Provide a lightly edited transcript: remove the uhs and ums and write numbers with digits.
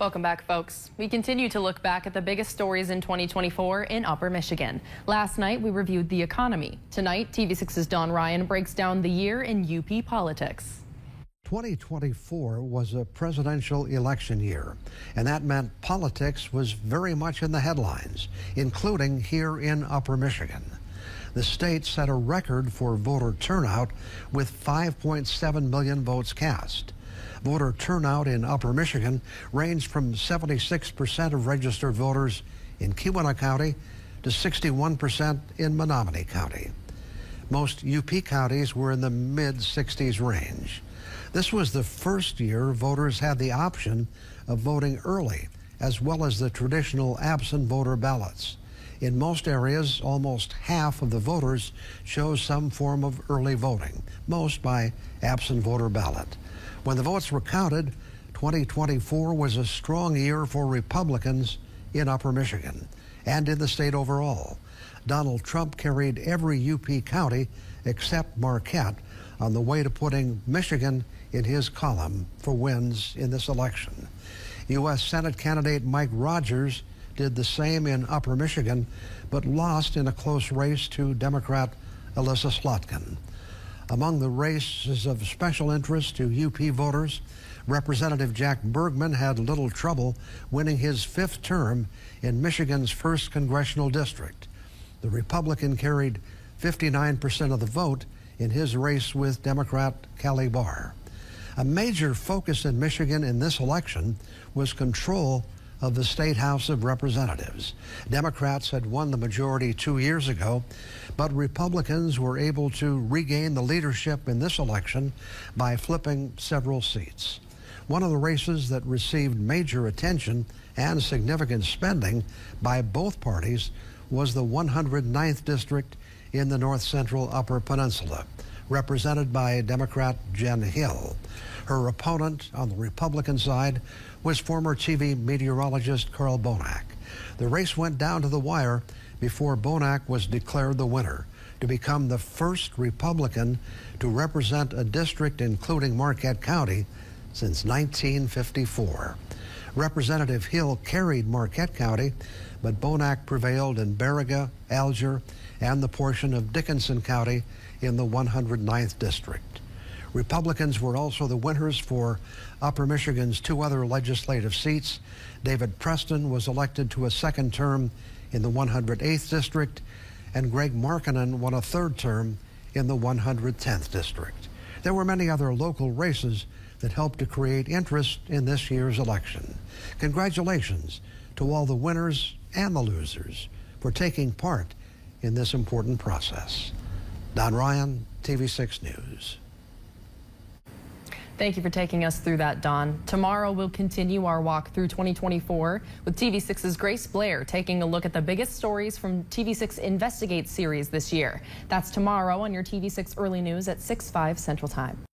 Welcome back, folks. We continue to look back at the biggest stories in 2024 in Upper Michigan. Last night, we reviewed the economy. Tonight, TV6's Don Ryan breaks down the year in UP politics. 2024 was a presidential election year, and that meant politics was very much in the headlines, including here in Upper Michigan. The state set a record for voter turnout with 5.7 million votes cast. Voter turnout in Upper Michigan ranged from 76% of registered voters in Keweenaw County to 61% in Menominee County. Most UP counties were in the mid-60s range. This was the first year voters had the option of voting early, as well as the traditional absent voter ballots. In most areas, almost half of the voters chose some form of early voting, most by absent voter ballot. When the votes were counted, 2024 was a strong year for Republicans in Upper Michigan and in the state overall. Donald Trump carried every UP county except Marquette on the way to putting Michigan in his column for wins in this election. U.S. Senate candidate Mike Rogers did the same in Upper Michigan, but lost in a close race to Democrat Elissa Slotkin. Among the races of special interest to UP voters, Representative Jack Bergman had little trouble winning his fifth term in Michigan's 1st congressional district. The Republican carried 59% of the vote in his race with Democrat Callie Barr. A major focus in Michigan in this election was control of the State House of Representatives. Democrats had won the majority 2 years ago, but Republicans were able to regain the leadership in this election by flipping several seats. One of the races that received major attention and significant spending by both parties was the 109th district in the North Central Upper Peninsula, represented by Democrat Jen Hill. Her opponent on the Republican side was former TV meteorologist Carl Bonak. The race went down to the wire before Bonak was declared the winner to become the first Republican to represent a district including Marquette County since 1954. Representative Hill carried Marquette County, but Bonak prevailed in Baraga, Alger, and the portion of Dickinson County in the 109th district. Republicans were also the winners for Upper Michigan's 2 other legislative seats. David Preston was elected to a 2nd term in the 108th district, and Greg Markkanen won a 3rd term in the 110th district. There were many other local races that helped to create interest in this year's election. Congratulations to all the winners and the losers for taking part in this important process. Don Ryan, TV6 News. Thank you for taking us through that, Don. Tomorrow we'll continue our walk through 2024 with TV6's Grace Blair taking a look at the biggest stories from TV6 Investigate series this year. That's tomorrow on your TV6 Early News at 6/5 Central Time.